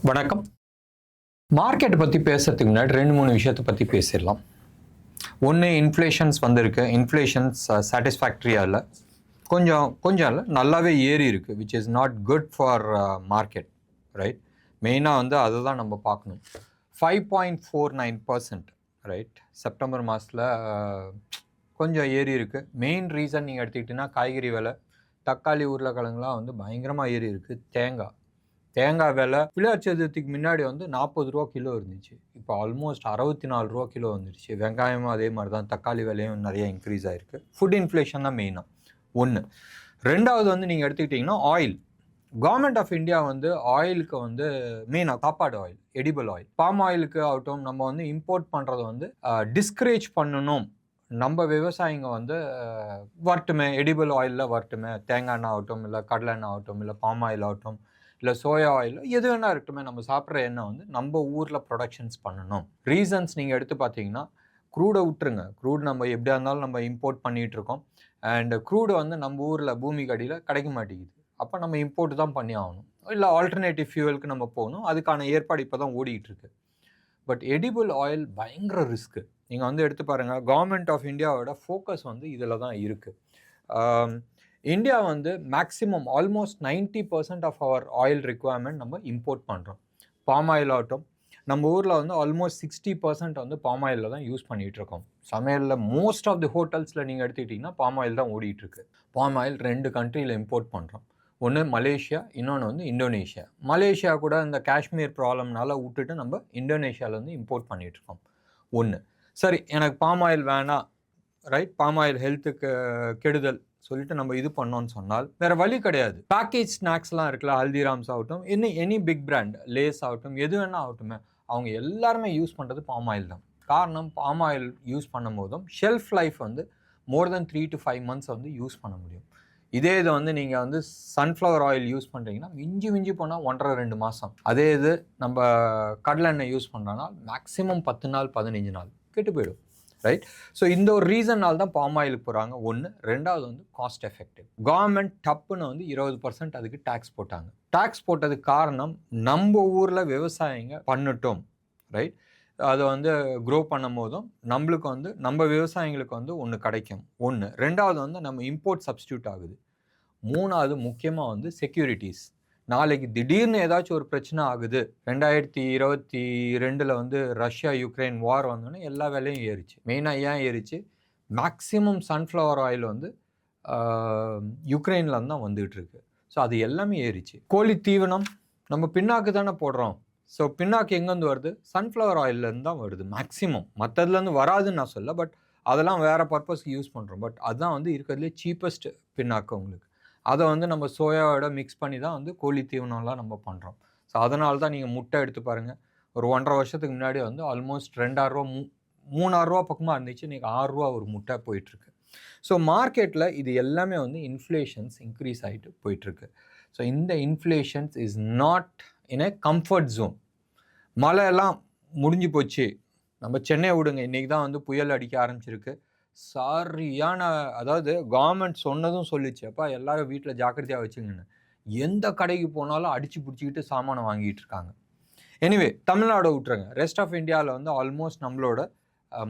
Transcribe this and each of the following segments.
வணக்கம். மார்க்கெட் பற்றி பேசுறதுக்கு முன்னாடி 2-3 விஷயத்தை பற்றி பேசிடலாம். ஒன்று, இன்ஃப்ளேஷன்ஸ் வந்திருக்கு. இன்ஃப்ளேஷன்ஸ் சாட்டிஸ்ஃபேக்டரியாக இல்லை, கொஞ்சம் இல்லை, நல்லாவே ஏறி இருக்குது, which is not good for market, right? மெயினாக அதை தான் நம்ம பார்க்கணும். 5.49%, ரைட்? செப்டம்பர் மாதத்தில் கொஞ்சம் ஏறி இருக்குது. மெயின் ரீசன் நீங்கள் எடுத்துக்கிட்டிங்கன்னா காய்கறி விலை, தக்காளி, உருளைக்கிழங்குலாம் பயங்கரமாக ஏறி இருக்குது. தேங்காய் விலை பிள்ளையார் சதுர்த்திக்கு முன்னாடி 40 ரூபா கிலோ இருந்துச்சு. இப்போ ஆல்மோஸ்ட் 64 ரூபா கிலோ வந்துருச்சு. வெங்காயமும் அதே மாதிரி தான், தக்காளி விலையும் நிறைய இன்க்ரீஸ் ஆகிருக்கு. ஃபுட் இன்ஃப்ளேஷன் தான் மெயினாக ஒன்று. ரெண்டாவது நீங்கள் எடுத்துக்கிட்டிங்கன்னா ஆயில். கவர்மெண்ட் ஆஃப் இந்தியா ஆயிலுக்கு மெயினாக சாப்பாடு ஆயில், எடிபிள் ஆயில், பாம் ஆயிலுக்கு ஆகட்டும், நம்ம இம்போர்ட் பண்ணுறதை டிஸ்கரேஜ் பண்ணணும். நம்ம விவசாயிங்க வரட்டுமே, எடிபிள் ஆயிலில் வரட்டுமே, தேங்காய் எண்ணெய் ஆகட்டும், இல்லை கடலை எண்ணெய் ஆகட்டும், இல்லை பாம் ஆயில் ஆகட்டும், இல்லை சோயா ஆயில், எது வேணா இருக்கட்டுமே, நம்ம சாப்பிட்ற எண்ணெய் நம்ம ஊரில் ப்ரொடக்ஷன்ஸ் பண்ணணும். ரீசன்ஸ் நீங்கள் எடுத்து பார்த்தீங்கன்னா, க்ரூடை விட்டுருங்க. க்ரூட் நம்ம எப்படியா இருந்தாலும் நம்ம இம்போர்ட் பண்ணிகிட்டு இருக்கோம். அண்ட் க்ரூடு நம்ம ஊரில் பூமிக்கு அடியில் கிடைக்க மாட்டேங்குது. அப்போ நம்ம இம்போர்ட் தான் பண்ணி ஆகணும், இல்லை ஆல்டர்னேட்டிவ் ஃபியூவலுக்கு நம்ம போகணும். அதுக்கான ஏற்பாடு இப்போ தான் ஓடிக்கிட்டு இருக்கு. பட் எடிபிள் ஆயில் பயங்கர ரிஸ்க்கு. நீங்கள் எடுத்து பாருங்கள், கவர்மெண்ட் ஆஃப் இந்தியாவோட ஃபோக்கஸ் இதில் தான் இருக்குது. India maximum almost 90% of our oil requirement நம்ம இம்போர்ட் பண்ணுறோம். பாம் ஆயில் ஆகட்டும், நம்ம ஊரில் ஆல்மோஸ்ட் 60% பாம் ஆயிலில் தான் யூஸ் பண்ணிகிட்ருக்கோம். சமையலில் மோஸ்ட் ஆஃப் தி ஹோட்டல்ஸில் நீங்கள் எடுத்துக்கிட்டிங்கன்னா பாம் ஆயில் தான் ஓடிட்டுருக்கு. பாம் ஆயில் 2 கண்ட்ரியில் இம்போர்ட் பண்ணுறோம். ஒன்று மலேசியா, இன்னொன்று இந்தோனேஷியா. மலேசியா கூட இந்த காஷ்மீர் ப்ராப்ளம்னால விட்டுட்டு நம்ம இந்தோனேஷியாவில் இம்போர்ட் பண்ணிகிட்ருக்கோம். ஒன்று. சரி, எனக்கு பாம் ஆயில் வேணாம், ரைட்? பாம் ஆயில் ஹெல்த்துக்கு கெடுதல் சொல்லிட்டு நம்ம இது பண்ணோன்னு சொன்னால் வேறு வழி கிடையாது. பேக்கேஜ் ஸ்நாக்ஸ்லாம் இருக்குல்ல, ஹல்திராம்ஸ் ஆகட்டும், எனி பிக் பிராண்ட், லேஸ் ஆகட்டும், எது வேணா ஆகட்டுமே, அவங்க எல்லாருமே யூஸ் பண்ணுறது பாம் ஆயில் தான். காரணம், பாம் ஆயில் யூஸ் பண்ணும் போதும் shelf life more then 3 to 5 months use பண்ண முடியும். இதே இது நீங்கள் சன்ஃப்ளவர் ஆயில் யூஸ் பண்ணுறீங்கன்னா மிஞ்சி போனால் 1.5-2 மாதம். அதே இது நம்ம கடலை எண்ணெய் யூஸ் பண்ணுறோன்னா மேக்ஸிமம் 10 நாள் 15 நாள் கெட்டு போயிடும், ரைட்? ஸோ இந்த ஒரு ரீசனால் தான் பாம் ஆயிலுக்கு போகிறாங்க. ஒன்று. ரெண்டாவது காஸ்ட் எஃபெக்டிவ். கவர்மெண்ட் டப்புன்னு 20% அதுக்கு டேக்ஸ் போட்டாங்க. டேக்ஸ் போட்டதுக்கு காரணம், நம்ம ஊரில் விவசாயிங்க பண்ணட்டும், ரைட்? அதை க்ரோ பண்ணும் போதும் நம்மளுக்கு நம்ம விவசாயிங்களுக்கு ஒன்று கிடைக்கும். ஒன்று. ரெண்டாவது நம்ம இம்போர்ட் சப்ஸ்டியூட் ஆகுது. மூணாவது முக்கியமாக செக்யூரிட்டிஸ். நாளைக்கு திடீர்னு ஏதாச்சும் ஒரு பிரச்சனை ஆகுது. 2022 ரஷ்யா யுக்ரைன் வார் வந்தோடனே எல்லா வேலையும் ஏறிச்சு. மெயினாக ஏன் ஏறிச்சு? மேக்ஸிமம் சன்ஃப்ளவர் ஆயில் யுக்ரைனில் தான் வந்துகிட்டு இருக்கு. ஸோ அது எல்லாமே ஏறிச்சு. கோழி தீவனம் நம்ம பின்னாக்கு தானே போடுறோம். ஸோ பின்னாக்கு எங்கேருந்து வருது? சன்ஃப்ளவர் ஆயிலேருந்து தான் வருது மேக்ஸிமம். மற்றதுலேருந்து வராதுன்னு நான் சொல்ல, பட் அதெல்லாம் வேறு பர்பஸ்க்கு யூஸ் பண்ணுறோம். பட் அதுதான் இருக்கிறதுலே சீப்பஸ்ட் பின்னாக்கு உங்களுக்கு. அதை நம்ம சோயாவோட மிக்ஸ் பண்ணி தான் கோழி தீவனம்லாம் நம்ம பண்ணுறோம். ஸோ அதனால தான் நீங்கள் முட்டை எடுத்து பாருங்கள். ஒரு 1.5 வருஷத்துக்கு முன்னாடி ஆல்மோஸ்ட் 2,000 ரூபா 3,000 ரூபா பக்கமாக இருந்துச்சு. இன்றைக்கி 6 ரூபா ஒரு முட்டை போயிட்டுருக்கு. ஸோ மார்க்கெட்டில் இது எல்லாமே இன்ஃப்ளேஷன்ஸ் இன்க்ரீஸ் ஆகிட்டு போயிட்டுருக்கு. ஸோ இந்த inflations is not in a comfort zone. மழையெல்லாம் முடிஞ்சு போச்சு, நம்ம சென்னை விடுங்க, இன்றைக்கி தான் புயல் அடிக்க ஆரம்பிச்சிருக்கு. சரியான, அதாவது கவர்மெண்ட் சொன்னதும் சொல்லிச்சு, அப்பா எல்லாரும் வீட்டில் ஜாக்கிரதையாக வச்சுங்கன்னு. எந்த கடைக்கு போனாலும் அடித்து பிடிச்சிக்கிட்டு சாமானை வாங்கிட்டு இருக்காங்க. எனிவே, தமிழ்நாடு விட்டுருங்க, ரெஸ்ட் ஆஃப் இந்தியாவில் ஆல்மோஸ்ட் நம்மளோட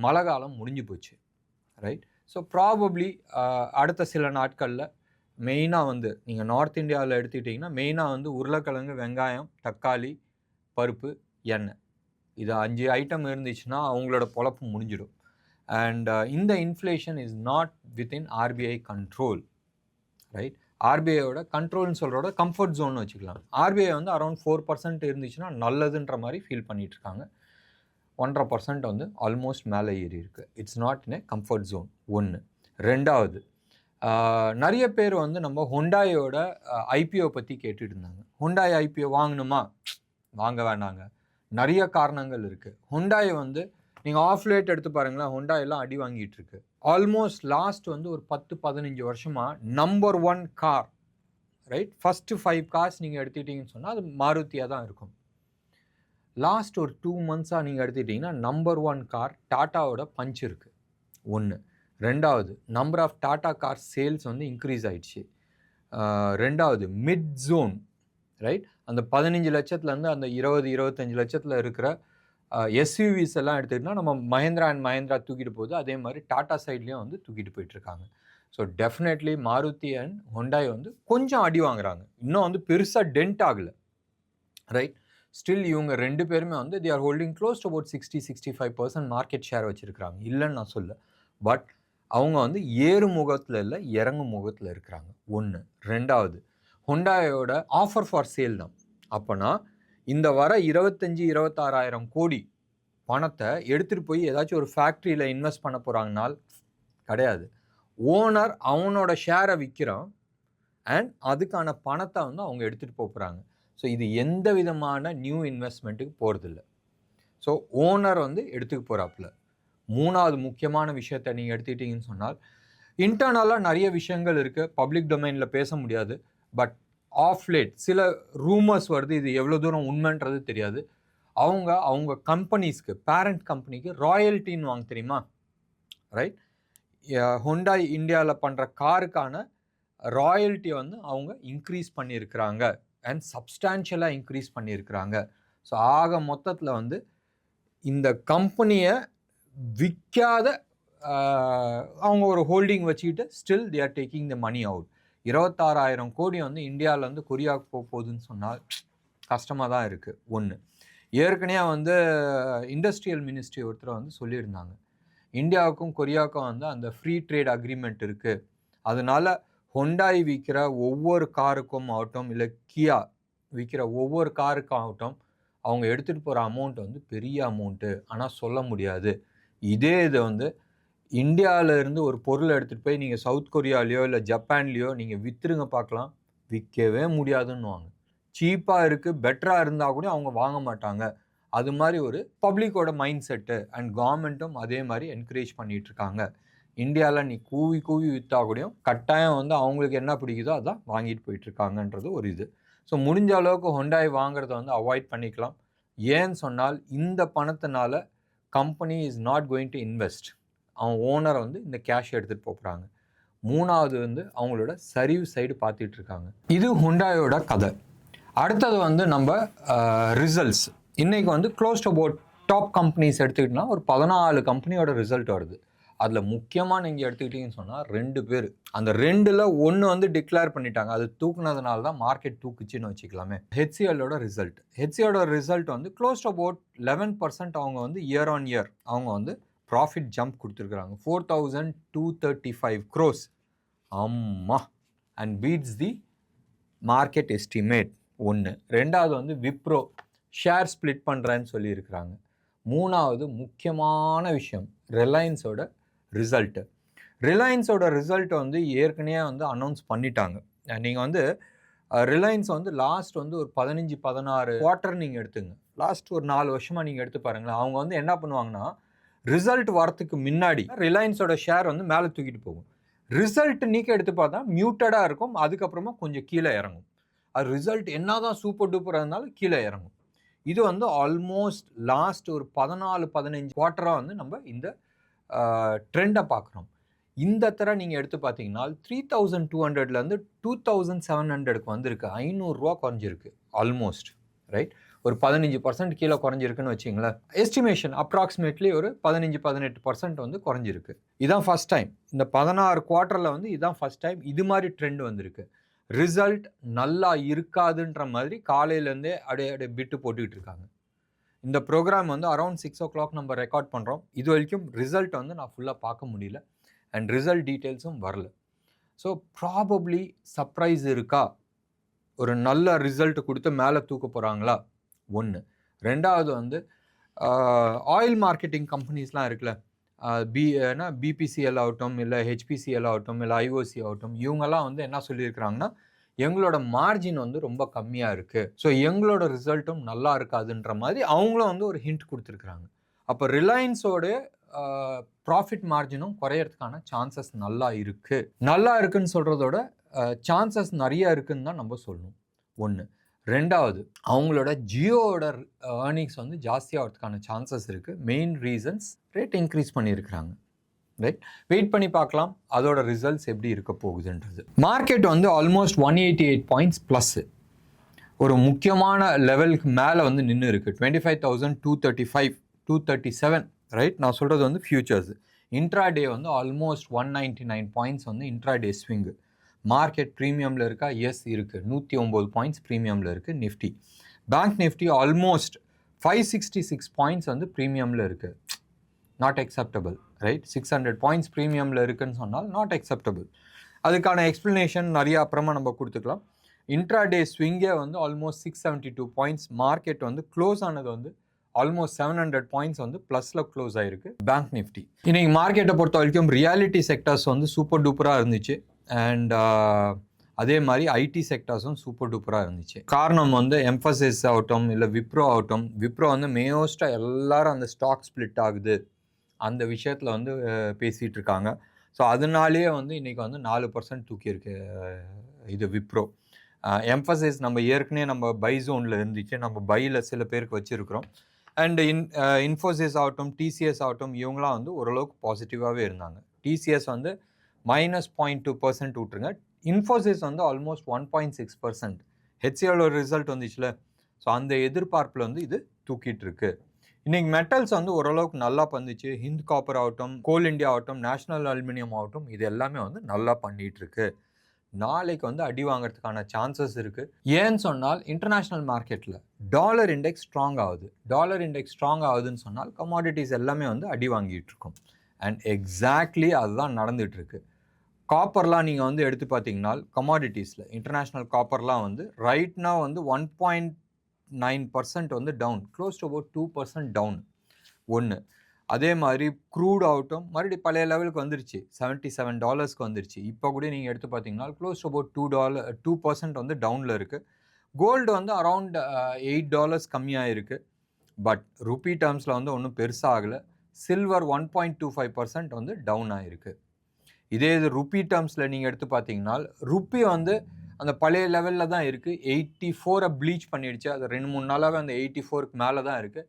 மழை காலம் முடிஞ்சு போச்சு, ரைட்? ஸோ ப்ராபப்ளி அடுத்த சில நாட்களில் மெயினாக நீங்கள் நார்த் இந்தியாவில் எடுத்துக்கிட்டிங்கன்னா மெயினாக உருளைக்கிழங்கு, வெங்காயம், தக்காளி, பருப்பு, எண்ணெய், இது 5 ஐட்டம் இருந்துச்சுன்னா அவங்களோட பொழப்பு முடிஞ்சிடும். அண்ட் இந்த inflation is not within RBI control, right? ஆர்பிஐயோட கண்ட்ரோல்னு சொல்கிறோட கம்ஃபர்ட் ஜோன் வச்சுக்கலாம். ஆர்பிஐ அரௌண்ட் 4% இருந்துச்சுன்னா நல்லதுன்ற மாதிரி ஃபீல் பண்ணிகிட்ருக்காங்க. 1.5% ஆல்மோஸ்ட் மேலே ஏறி இருக்குது. It's not in a comfort zone. ஒன்று. ரெண்டாவது, நிறைய பேர் நம்ம ஹுண்டாயோட ஐபிஓ பற்றி கேட்டுட்டு இருந்தாங்க. ஹுண்டாய் ஐபிஓ வாங்கணுமா? வாங்க வேண்டாங்க, நிறைய காரணங்கள் இருக்குது. ஹுண்டாய் நீங்கள் ஆஃப் லேட் எடுத்து பாருங்களேன், ஹுண்டா எல்லாம் அடி வாங்கிட்டு இருக்கு. ஆல்மோஸ்ட் லாஸ்ட் ஒரு 10-15 வருஷமாக number 1 car, right? First 5 cars நீங்கள் எடுத்துக்கிட்டிங்கன்னு சொன்னால் அது மாருதியாக தான் இருக்கும். லாஸ்ட் ஒரு 2 months நீங்கள் எடுத்துக்கிட்டிங்கன்னா நம்பர் 1 கார் டாட்டாவோட பஞ்ச் இருக்குது. ஒன்று. ரெண்டாவது, number of Tata car sales increase ஆகிடுச்சு. ரெண்டாவது, மிட் ஜோன், ரைட்? அந்த 15 லட்சத்துலேருந்து அந்த 20-25 லட்சத்தில் இருக்கிற எஸ்யூவிஸ் எல்லாம் எடுத்துக்கிட்டோம்னா நம்ம மஹேந்திரா அண்ட் மஹேந்திரா தூக்கிட்டு போகுது. அதே மாதிரி டாடா சைட்லேயும் வந்து தூக்கிட்டு போயிட்டுருக்காங்க. ஸோ டெஃபினெட்லி மாருதி அண்ட் ஹொண்டாய் வந்து கொஞ்சம் அடி வாங்குறாங்க. இன்னும் வந்து பெருசாக டென்ட் ஆகலை. ரைட்? ஸ்டில் இவங்க 2 பேருமே வந்து they are holding close to about 60-65% market share வச்சுருக்கிறாங்க. இல்லைன்னு நான் சொல்ல. பட் அவங்க வந்து ஏறு முகத்தில் இல்லை, இறங்கும் முகத்தில் இருக்கிறாங்க. 1. 2வது ஹொண்டாயோட ஆஃபர் ஃபார் சேல் தான். அப்போனா இந்த வர 25-26,000 கோடி பணத்தை எடுத்துகிட்டு போய் ஏதாச்சும் ஒரு ஃபேக்ட்ரியில் இன்வெஸ்ட் பண்ண போகிறாங்கனால் கிடையாது. ஓனர் அவனோட ஷேரை விற்கிறான் அண்ட் அதுக்கான பணத்தை வந்து அவங்க எடுத்துகிட்டு போகிறாங்க. ஸோ இது எந்த விதமான நியூ இன்வெஸ்ட்மெண்ட்டுக்கு போகிறதில்ல. ஸோ ஓனர் வந்து எடுத்துக்க போகிறாப்புல. 3வது முக்கியமான விஷயத்தை நீங்கள் எடுத்துக்கிட்டிங்கன்னு சொன்னால், இன்டர்னலாக நிறைய விஷயங்கள் இருக்குது, பப்ளிக் டொமைனில் பேச முடியாது. பட் ஆஃப் லேட் சில ரூமர்ஸ் வருது, இது எவ்வளோ தூரம் உண்மைன்றது தெரியாது. அவங்க கம்பெனிஸ்க்கு, பேரண்ட் கம்பெனிக்கு ராயல்ட்டின்னு வாங்க தெரியுமா? ரைட்? ஹொண்டாய் இந்தியாவில் பண்ணுற காருக்கான ராயல்ட்டியை வந்து அவங்க இன்க்ரீஸ் பண்ணியிருக்கிறாங்க அண்ட் சப்ஸ்டான்ஷியலாக இன்க்ரீஸ் பண்ணியிருக்கிறாங்க. ஸோ ஆக மொத்தத்தில் வந்து இந்த கம்பெனியை விற்காத அவங்க ஒரு ஹோல்டிங் வச்சுக்கிட்டு still they are taking the money out. 26,000 கோடி வந்து இந்தியாவில் வந்து கொரியாவுக்கு போக போகுதுன்னு சொன்னால் கஷ்டமாக தான் இருக்குது. 1. ஏற்கனவே வந்து இண்டஸ்ட்ரியல் மினிஸ்ட்ரி ஒருத்தர் வந்து சொல்லியிருந்தாங்க, இந்தியாவுக்கும் கொரியாவுக்கும் வந்து அந்த ஃப்ரீ ட்ரேட் அக்ரிமெண்ட் இருக்குது, அதனால ஹொண்டாய் விற்கிற ஒவ்வொரு காருக்கும் ஆகட்டும், இல்லை கியா விற்கிற ஒவ்வொரு காருக்கும் ஆகட்டும், அவங்க எடுத்துகிட்டு போகிற அமௌண்ட் வந்து பெரிய அமௌண்ட்டு, ஆனால் சொல்ல முடியாது. இதே இதை வந்து இந்தியாவிலேருந்து ஒரு பொருளை எடுத்துகிட்டு போய் நீங்கள் சவுத் கொரியாலேயோ இல்லை ஜப்பான்லேயோ நீங்கள் விற்றுருங்க பார்க்கலாம், விற்கவே முடியாதுன்னுவாங்க. சீப்பாக இருக்குது, பெட்டராக இருந்தால் கூட அவங்க வாங்க மாட்டாங்க. அது மாதிரி ஒரு பப்ளிக்கோட மைண்ட் செட்டு அண்ட் கவர்மெண்ட்டும் அதே மாதிரி என்கரேஜ் பண்ணிகிட்ருக்காங்க. இந்தியாவில் நீ கூவி விற்றா கூடயும் கட்டாயம் வந்து அவங்களுக்கு என்ன பிடிக்குதோ அதான் வாங்கிட்டு போயிட்டுருக்காங்கன்றது ஒரு இது. ஸோ முடிஞ்ச அளவுக்கு ஹொண்டாய் வாங்குறத வந்து அவாய்ட் பண்ணிக்கலாம். ஏன்னு சொன்னால் இந்த பணத்தினால company is not going to invest. அவன் ஓனரை வந்து இந்த கேஷ் எடுத்துகிட்டு போகிறாங்க. 3வது வந்து அவங்களோட சரிவு சைடு பார்த்துட்டு இருக்காங்க. இது ஹொண்டாயோட கதை. அடுத்தது வந்து நம்ம ரிசல்ட்ஸ். இன்றைக்கி வந்து close to about top companies எடுத்துக்கிட்டோம்னா ஒரு 14 கம்பெனியோட ரிசல்ட் வருது. அதில் முக்கியமாக நீங்கள் எடுத்துக்கிட்டிங்கன்னு சொன்னால் 2 பேர், அந்த 2ல் 1 வந்து டிக்ளேர் பண்ணிட்டாங்க. அது தூக்குனதுனால தான் மார்க்கெட் தூக்குச்சின்னு வச்சுக்கலாமே. ஹெச்சிஎல்லோட ரிசல்ட். ஹெச்சிஎல்லோட ரிசல்ட் வந்து க்ளோஸ் டு அபவுட் 11% அவங்க வந்து இயர் ஆன் இயர் அவங்க வந்து ப்ராஃபிட் ஜம்ப் கொடுத்துருக்குறாங்க. 4,235 crores. அம்மா and beats the market estimate. 1. 2வது வந்து விப்ரோ ஷேர் ஸ்ப்ளிட் பண்ணுறேன்னு சொல்லியிருக்கிறாங்க. 3வது முக்கியமான விஷயம் ரிலையன்ஸோட ரிசல்ட்டு. ரிலையன்ஸோட ரிசல்ட் வந்து ஏற்கனவே வந்து அனௌன்ஸ் பண்ணிட்டாங்க. நீங்கள் வந்து ரிலையன்ஸ் வந்து லாஸ்ட் வந்து ஒரு 15-16 குவார்ட்டர் நீங்கள் எடுத்துங்க, லாஸ்ட் ஒரு 4 வருஷமாக நீங்கள் எடுத்து பாருங்களேன். அவங்க வந்து என்ன பண்ணுவாங்கன்னா, ரிசல்ட் வரத்துக்கு முன்னாடி ரிலையன்ஸோட ஷேர் வந்து மேலே தூக்கிட்டு போகும். ரிசல்ட் நீக்க எடுத்து பார்த்தா மியூட்டடாக இருக்கும், அதுக்கப்புறமா கொஞ்சம் கீழே இறங்கும். அது ரிசல்ட் என்ன தான் சூப்பர் டூப்பராக இருந்தாலும் கீழே இறங்கும். இது வந்து ஆல்மோஸ்ட் லாஸ்ட் ஒரு 14-15 குவார்ட்டராக வந்து நம்ம இந்த ட்ரெண்டை பார்க்குறோம். இந்த தர நீங்கள் எடுத்து பார்த்தீங்கன்னா 3,200லேருந்து 2,700க்கு வந்திருக்கு. 500 ரூபா குறைஞ்சிருக்கு ஆல்மோஸ்ட். ரைட்? ஒரு 15% கீழே குறைஞ்சிருக்குன்னு வச்சிங்களேன். எஸ்டிமேஷன் அப்ராக்சிமேட்லி ஒரு 15-18% வந்து குறைஞ்சிருக்கு. இதுதான் ஃபஸ்ட் டைம். இந்த 16 குவார்ட்டரில் வந்து இதுதான் ஃபஸ்ட் டைம் இது மாதிரி ட்ரெண்ட் வந்திருக்கு. ரிசல்ட் நல்லா இருக்காதுன்ற மாதிரி காலையிலேருந்தே அப்படியே பிட்டு போட்டுக்கிட்டு இருக்காங்க. இந்த ப்ரோக்ராம் வந்து அரௌண்ட் 6 o'clock நம்ம ரெக்கார்ட் பண்ணுறோம். இது வரைக்கும் ரிசல்ட் வந்து நான் ஃபுல்லாக பார்க்க முடியல அண்ட் ரிசல்ட் டீட்டெயில்ஸும் வரல. ஸோ ப்ராபப்ளி சர்ப்ரைஸ் இருக்கா, ஒரு நல்ல ரிசல்ட் கொடுத்து மேலே தூக்க போகிறாங்களா? 1. 2வது வந்து ஆயில் மார்க்கெட்டிங் கம்பெனிஸ்லாம் இருக்குல்ல, பிபிசிஎல் ஆகட்டும், இல்லை ஹெச்பிசிஎல் ஆகட்டும், இல்லை ஐஓசி ஆகட்டும், இவங்கெல்லாம் வந்து என்ன சொல்லியிருக்கிறாங்கன்னா, எங்களோட மார்ஜின் வந்து ரொம்ப கம்மியாக இருக்குது, ஸோ எங்களோட ரிசல்ட்டும் நல்லா இருக்காதுன்ற மாதிரி அவங்களும் வந்து ஒரு ஹிண்ட் கொடுத்துருக்குறாங்க. அப்போ ரிலையன்ஸோட ப்ராஃபிட் மார்ஜினும் குறையறதுக்கான சான்சஸ் நல்லா இருக்குன்னு சொல்கிறதோட சான்சஸ் நிறைய இருக்குன்னு தான் நம்ம சொல்லணும். 1. 2வது அவங்களோட ஜியோட ஏர்னிங்ஸ் வந்து ஜாஸ்தியாகிறதுக்கான சான்சஸ் இருக்குது. மெயின் ரீசன்ஸ் ரேட் இன்க்ரீஸ் பண்ணியிருக்கிறாங்க. ரைட்? வெயிட் பண்ணி பார்க்கலாம் அதோட ரிசல்ட்ஸ் எப்படி இருக்க போகுதுன்றது. மார்க்கெட் வந்து ஆல்மோஸ்ட் 188 பாயிண்ட்ஸ் ப்ளஸ்ஸு. ஒரு முக்கியமான லெவலுக்கு மேலே வந்து நின்று இருக்குது. 25,235 237 ரைட். நான் சொல்கிறது வந்து ஃபியூச்சர்ஸ். இன்ட்ராடே வந்து ஆல்மோஸ்ட் 199 பாயிண்ட்ஸ் வந்து இன்ட்ராடே ஸ்விங்கு. மார்க்கெட் ப்ரீமியமில் இருக்கா? எஸ் இருக்குது. 109 பாயிண்ட்ஸ் ப்ரீமியமில் இருக்குது Nifty. Bank Nifty almost 566 points வந்து ப்ரீமியமில் இருக்குது. Not acceptable right. 600 பாயிண்ட்ஸ் ப்ரீமியமில் இருக்குன்னு சொன்னால் நாட் அக்செப்டபிள். அதுக்கான எக்ஸ்ப்ளனேஷன் நிறைய அப்புறமா நம்ம கொடுத்துக்கலாம். இன்ட்ராடே ஸ்விங்கே வந்து ஆல்மோஸ்ட் 672 பாயிண்ட்ஸ். மார்க்கெட் வந்து க்ளோஸ் ஆனது வந்து ஆல்மோஸ்ட் 700 பாயிண்ட்ஸ் வந்து ப்ளஸில் க்ளோஸ் ஆகிருக்கு பேங்க் நிஃப்டி. இன்றைக்கி மார்க்கெட்டை பொறுத்த வரைக்கும் ரியாலிட்டி செக்டர்ஸ் வந்து சூப்பர் டூப்பராக இருந்துச்சு. அண்ட் அதே மாதிரி ஐடி செக்டர்ஸும் சூப்பர் டூப்பராக இருந்துச்சு. காரணம் வந்து எம்ஃபசிஸ் ஆகட்டும், இல்லை விப்ரோ ஆகட்டும். விப்ரோ வந்து மோஸ்ட்டாக எல்லாரும் அந்த ஸ்டாக் ஸ்பிளிட் ஆகுது அந்த விஷயத்தில் வந்து பேசிகிட்டு இருக்காங்க. ஸோ அதனாலேயே வந்து இன்றைக்கி வந்து 4% தூக்கியிருக்கு இது விப்ரோ. எம்ஃபசிஸ் நம்ம ஏற்கனவே நம்ம பை ஜோனில் இருந்துச்சு, நம்ம பையில் சில பேருக்கு வச்சுருக்கிறோம். அண்ட் இன்ஃபோசிஸ் ஆகட்டும், டிசிஎஸ் ஆகட்டும், இவங்களாம் வந்து ஓரளவுக்கு பாசிட்டிவாகவே இருந்தாங்க. டிசிஎஸ் வந்து -0.2% விட்டுருங்க. இன்ஃபோசிஸ் வந்து ஆல்மோஸ்ட் 1.6%. ஹெச்சிஎல் ஒரு ரிசல்ட் வந்துச்சுல, ஸோ அந்த எதிர்பார்ப்பில் வந்து இது தூக்கிட்டு இருக்கு. இன்றைக்கி மெட்டல்ஸ் வந்து ஓரளவுக்கு நல்லா பண்ணிச்சு. ஹிந்த் காப்பர் ஆகட்டும், கோல் இண்டியா ஆகட்டும், நேஷனல் அலுமினியம் ஆகட்டும், இது எல்லாமே வந்து நல்லா பண்ணிகிட்ருக்கு. நாளைக்கு வந்து அடி வாங்கிறதுக்கான சான்சஸ் இருக்குது. ஏன்னு சொன்னால் இன்டர்நேஷ்னல் மார்க்கெட்டில் டாலர் இண்டெக்ஸ் ஸ்ட்ராங் ஆகுது. டாலர் இண்டெக்ஸ் ஸ்ட்ராங் ஆகுதுன்னு சொன்னால் கமாடிட்டிஸ் எல்லாமே வந்து அடி வாங்கிட்டு இருக்கும். அண்ட் எக்ஸாக்ட்லி அதுதான் நடந்துகிட்ருக்கு. காப்பர்லாம் நீங்கள் வந்து எடுத்து பார்த்தீங்கன்னா கமாடிட்டிஸில் இன்டர்நேஷ்னல் காப்பர்லாம் வந்து ரைட்னா வந்து 1.9% வந்து down, close to about 2% down. ஒன்று. அதே மாதிரி க்ரூட் ஆகட்டும் மறுபடியும் பழைய லெவலுக்கு வந்துருச்சு, $77 வந்துருச்சு. இப்போ கூட நீங்கள் எடுத்து பார்த்தீங்கன்னா க்ளோஸ் டு அபவுட் $2% வந்து டவுனில் இருக்குது. கோல்டு வந்து அரவுண்ட் $8 கம்மியாக இருக்குது. பட் ருப்பி டேர்ம்ஸில் வந்து ஒன்றும் பெருசாக ஆகலை. சில்வர் 1.25% வந்து டவுன் ஆகிருக்கு. இதே இது ருப்பி டேர்ம்ஸில் நீங்கள் எடுத்து பார்த்தீங்கன்னா ருப்பி வந்து அந்த பழைய லெவலில் தான் இருக்குது. 84 ப்ளீச் பண்ணிடுச்சு. அது 2-3 நாளாகவே அந்த 84க்கு மேலே தான் இருக்குது.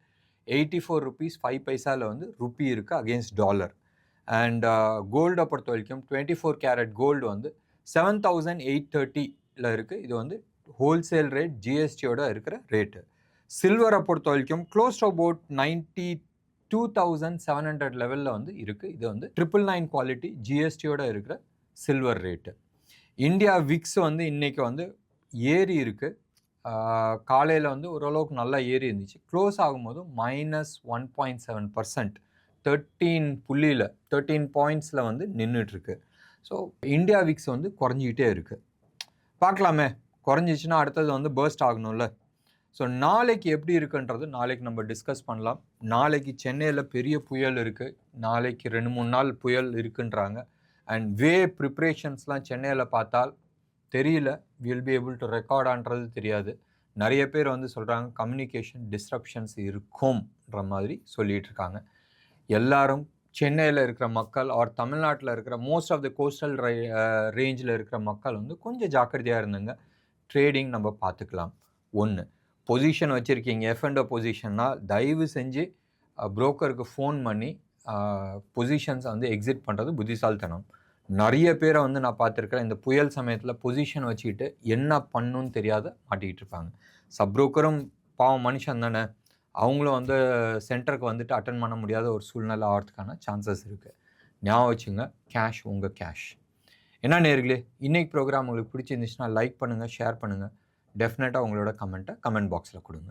84 rupees 5 பைசாவில் வந்து ருப்பி இருக்குது அகேன்ஸ்ட் டாலர். அண்ட் கோல்டை பொறுத்த வரைக்கும் 24 கேரட் கோல்டு வந்து 7,830 இருக்குது. இது வந்து ஹோல்சேல் ரேட் ஜிஎஸ்டியோட இருக்கிற ரேட்டு. சில்வரை பொறுத்த வரைக்கும் க்ளோஸ் டு அபவுட் 92,700 லெவலில் வந்து இருக்குது. இது வந்து 999 குவாலிட்டி ஜிஎஸ்டியோட இருக்கிற சில்வர் ரேட்டு. இந்தியா விக்ஸ் வந்து இன்றைக்கி வந்து ஏறி இருக்குது. காலையில் வந்து ஓரளவுக்கு நல்லா ஏறி இருந்துச்சு. க்ளோஸ் ஆகும்போது -1.7%, 13 பாயிண்ட்ஸில் வந்து நின்றுட்டுருக்கு. ஸோ இந்தியா விக்ஸ் வந்து குறைஞ்சிக்கிட்டே இருக்குது. பார்க்கலாமே, குறைஞ்சிச்சின்னா அடுத்தது வந்து பர்ஸ்ட் ஆகணும்ல. ஸோ நாளைக்கு எப்படி இருக்குன்றது நாளைக்கு நம்ம டிஸ்கஸ் பண்ணலாம். நாளைக்கு சென்னையில் பெரிய புயல் இருக்குது. நாளைக்கு 2-3 நாள் புயல் இருக்குன்றாங்க. அண்ட் ப்ரிப்ரேஷன்ஸ்லாம் சென்னையில் பார்த்தால் தெரியல, வில் பி ஏபிள் டு ரெக்கார்டான்றது தெரியாது. நிறைய பேர் வந்து சொல்கிறாங்க கம்யூனிகேஷன் டிஸ்ட்ரப்ஷன்ஸ் இருக்கும்ன்ற மாதிரி சொல்லிகிட்டு இருக்காங்க. எல்லாரும் சென்னையில் இருக்கிற மக்கள் ஆர் தமிழ்நாட்டில் இருக்கிற மோஸ்ட் ஆஃப் த கோஸ்டல் ரேஞ்சில் இருக்கிற மக்கள் வந்து கொஞ்சம் ஜாக்கிரதையாக இருந்துங்க. ட்ரேடிங் நம்ம பார்த்துக்கலாம். ஒன்று, பொசிஷன் வச்சுருக்கீங்க எஃப்என்டோ பொசிஷன்னா தயவு செஞ்சு புரோக்கருக்கு ஃபோன் பண்ணி பொசிஷன்ஸை வந்து எக்ஸிட் பண்ணுறது புத்திசாலித்தனம். நிறைய பேரை வந்து நான் பார்த்துருக்கேன் இந்த புயல் சமயத்தில் பொசிஷன் வச்சுக்கிட்டு என்ன பண்ணுன்னு தெரியாத மாட்டிக்கிட்டு இருப்பாங்க. சப்ரோக்கரும் பாவம் மனுஷன் தானே, அவங்களும் வந்து சென்டருக்கு வந்துட்டு அட்டன் பண்ண முடியாத ஒரு சூழ்நிலை ஆகிறதுக்கான சான்சஸ் இருக்குது. ஞாபகம் வச்சுங்க, கேஷ் உங்கள் கேஷ். என்ன நேர்களே, இன்றைக்கி ப்ரோக்ராம் உங்களுக்கு பிடிச்சிருந்துச்சுன்னா லைக் பண்ணுங்கள், ஷேர் பண்ணுங்கள். டெஃபினட்டாக உங்களோட கமெண்ட் பாக்ஸில் கொடுங்க.